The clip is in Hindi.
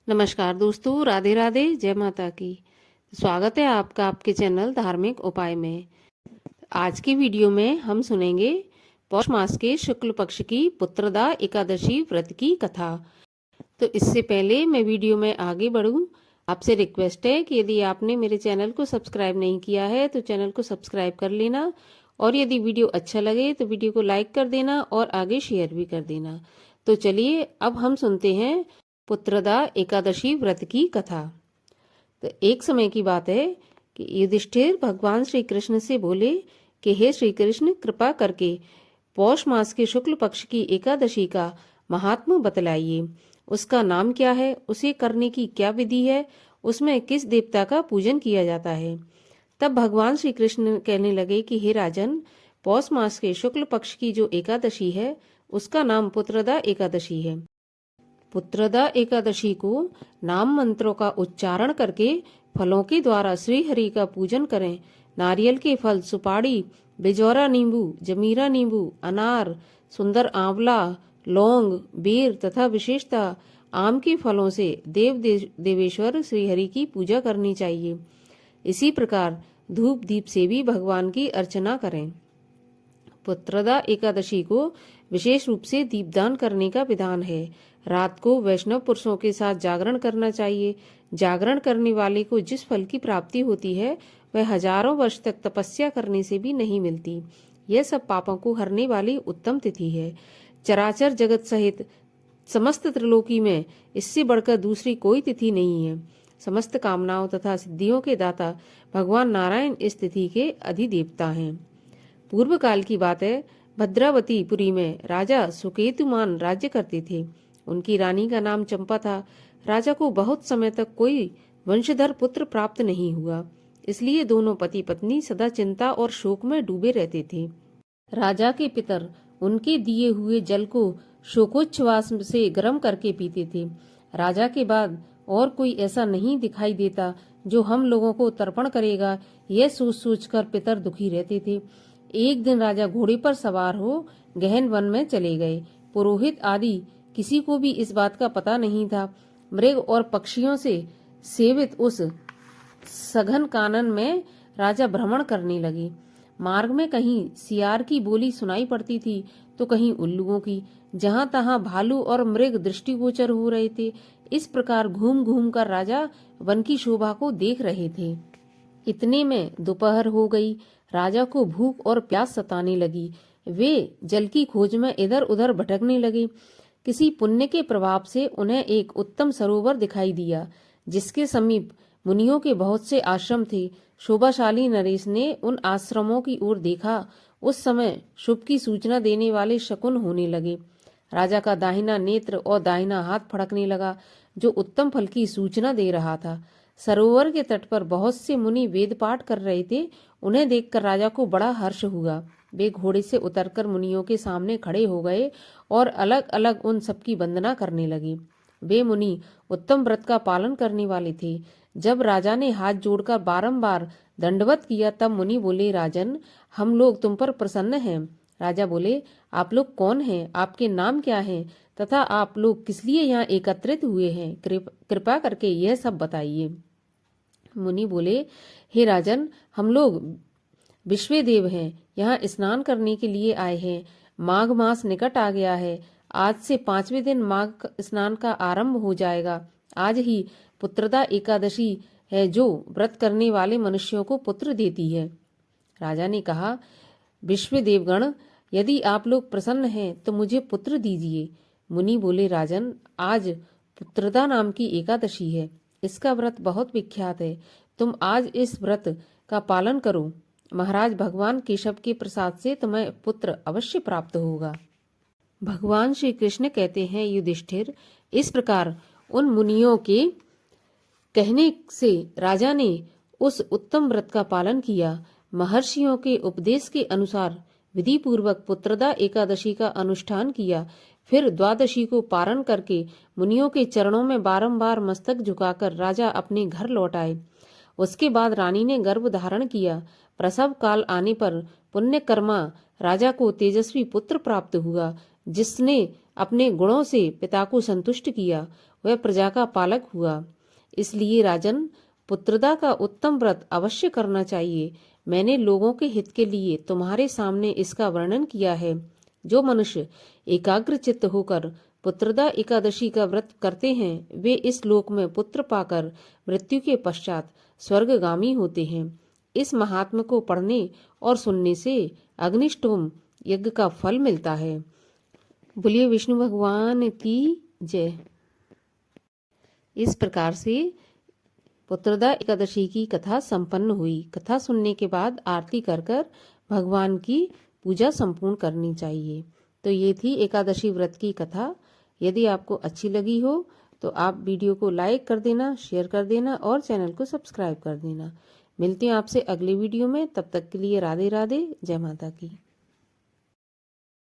नमस्कार दोस्तों, राधे राधे, जय माता की। स्वागत है आपका आपके चैनल धार्मिक उपाय में। आज की वीडियो में हम सुनेंगे पौष मास के शुक्ल पक्ष की पुत्रदा एकादशी व्रत की कथा। तो इससे पहले मैं वीडियो में आगे बढ़ूं, आपसे रिक्वेस्ट है कि यदि आपने मेरे चैनल को सब्सक्राइब नहीं किया है तो चैनल को सब्सक्राइब कर लेना, और यदि वीडियो अच्छा लगे तो वीडियो को लाइक कर देना और आगे शेयर भी कर देना। तो चलिए अब हम सुनते हैं पुत्रदा एकादशी व्रत की कथा। तो एक समय की बात है कि युधिष्ठिर भगवान श्री कृष्ण से बोले कि हे श्री कृष्ण, कृपा करके पौष मास के शुक्ल पक्ष की एकादशी का महात्म्य बतलाइए। उसका नाम क्या है, उसे करने की क्या विधि है, उसमें किस देवता का पूजन किया जाता है। तब भगवान श्री कृष्ण कहने लगे कि हे राजन, पौष मास के शुक्ल पक्ष की जो एकादशी है उसका नाम पुत्रदा एकादशी है। पुत्रदा एकादशी को नाम मंत्रों का उच्चारण करके फलों के द्वारा श्री हरि का पूजन करें। नारियल के फल, सुपाड़ी, बिजौरा नींबू, जमीरा नींबू, अनार, सुंदर आंवला, लौंग, बेर तथा विशेषतः आम के फलों से देवेश्वर श्री हरि की पूजा करनी चाहिए। इसी प्रकार धूप दीप से भी भगवान की अर्चना करें। पुत्रदा एकादशी को विशेष रूप से दीपदान करने का विधान है। रात को वैष्णव पुरुषों के साथ जागरण करना चाहिए। जागरण करने वाले को जिस फल की प्राप्ति होती है वह हजारों वर्ष तक तपस्या करने से भी नहीं मिलती। यह सब पापों को हरने वाली उत्तम तिथि है। चराचर जगत सहित समस्त त्रिलोकी में इससे बढ़कर दूसरी कोई तिथि नहीं है। समस्त कामनाओं तथा सिद्धियों के दाता भगवान नारायण इस तिथि के अधिदेवता हैं। पूर्व काल की बात है, भद्रावती पुरी में राजा सुकेतुमान राज्य करते थे। उनकी रानी का नाम चंपा था। राजा को बहुत समय तक कोई वंशधर पुत्र प्राप्त नहीं हुआ, इसलिए दोनों पति पत्नी सदा चिंता और शोक में डूबे रहते थे। राजा के पितर उनके दिए हुए जल को शोकोच्छ्वास से गर्म करके पीते थे। राजा के बाद और कोई ऐसा नहीं दिखाई देता जो हम लोगों को तर्पण करेगा, यह सोच सोचकर पितर दुखी रहते थे। एक दिन राजा घोड़े पर सवार हो गहन वन में चले गए। पुरोहित आदि किसी को भी इस बात का पता नहीं था। मृग और पक्षियों से सेवित उस सघन कानन में राजा भ्रमण करने लगे। मार्ग में कहीं सियार की बोली सुनाई पड़ती थी तो कहीं उल्लुओं की। जहां तहां भालू और मृग दृष्टिगोचर हो रहे थे। इस प्रकार घूम घूम कर राजा वन की शोभा को देख रहे थे। इतने में दोपहर हो गई। राजा को भूख और प्यास सताने लगी। वे जल की खोज में इधर उधर भटकने लगे। किसी पुण्य के प्रभाव से उन्हें एक उत्तम सरोवर दिखाई दिया, जिसके समीप मुनियों के बहुत से आश्रम थे। शोभाशाली नरेश ने उन आश्रमों की ओर देखा। उस समय शुभ की सूचना देने वाले शकुन होने लगे। राजा का दाहिना नेत्र और दाहिना हाथ फड़कने लगा, जो उत्तम फल की सूचना दे रहा था। सरोवर के तट पर बहुत से मुनि वेद पाठ कर रहे थे। उन्हें देखकर राजा को बड़ा हर्ष हुआ। वे घोड़े से उतरकर मुनियों के सामने खड़े हो गए और अलग अलग उन सबकी वंदना करने लगे। वे मुनि उत्तम व्रत का पालन करने वाले थे। जब राजा ने हाथ जोड़कर बारंबार दंडवत किया तब मुनि बोले, राजन, हम लोग तुम पर प्रसन्न हैं। राजा बोले, आप लोग कौन हैं, आपके नाम क्या हैं तथा आप लोग किस लिए यहाँ एकत्रित हुए हैं, कृपा करके यह सब बताइए। मुनि बोले, हे राजन, हम लोग विश्वदेव हैं, यहाँ स्नान करने के लिए आए हैं। माघ मास निकट आ गया है। आज से 5वें दिन माघ स्नान का आरंभ हो जाएगा। आज ही पुत्रदा एकादशी है, जो व्रत करने वाले मनुष्यों को पुत्र देती है। राजा ने कहा, विश्वदेवगण, यदि आप लोग प्रसन्न हैं तो मुझे पुत्र दीजिए। मुनि बोले, राजन, आज पुत्रदा नाम की एकादशी है। इसका व्रत बहुत विख्यात है। तुम आज इस व्रत का पालन करो। महाराज भगवान केशव के प्रसाद से तुम्हें पुत्र अवश्य प्राप्त होगा। भगवान श्री कृष्ण कहते हैं, युधिष्ठिर, इस प्रकार उन मुनियों के कहने से राजा ने उस उत्तम व्रत का पालन किया। महर्षियों के उपदेश के अनुसार विधि पूर्वक पुत्रदा एकादशी का अनुष्ठान किया। फिर द्वादशी को पारण करके मुनियों के चरणों में बारंबार मस्तक झुकाकर राजा अपने घर लौट आए। उसके बाद रानी ने गर्भ धारण किया। प्रसव काल आने पर पुण्यकर्मा राजा को तेजस्वी पुत्र प्राप्त हुआ, जिसने अपने गुणों से पिता को संतुष्ट किया। वह प्रजा का पालक हुआ। इसलिए राजन, पुत्रदा का उत्तम व्रत अवश्य करना चाहिए। मैंने लोगों के हित के लिए तुम्हारे सामने इसका वर्णन किया है। जो मनुष्य एकाग्र चित्त होकर पुत्रदा एकादशी का व्रत करते हैं, वे इस लोक में पुत्र पाकर मृत्यु के पश्चात स्वर्गगामी होते हैं। इस महात्म को पढ़ने और सुनने से अग्निष्टोम यज्ञ का फल मिलता है। बोलिए विष्णु भगवान की जय। इस प्रकार से पुत्रदा एकादशी की कथा संपन्न हुई। कथा सुनने के बाद आरती कर कर भगवान की पूजा संपूर्ण करनी चाहिए। तो ये थी एकादशी व्रत की कथा। यदि आपको अच्छी लगी हो तो आप वीडियो को लाइक कर देना, शेयर कर देना और चैनल को सब्सक्राइब कर देना। मिलती हूँ आपसे अगले वीडियो में। तब तक के लिए राधे राधे, जय माता की।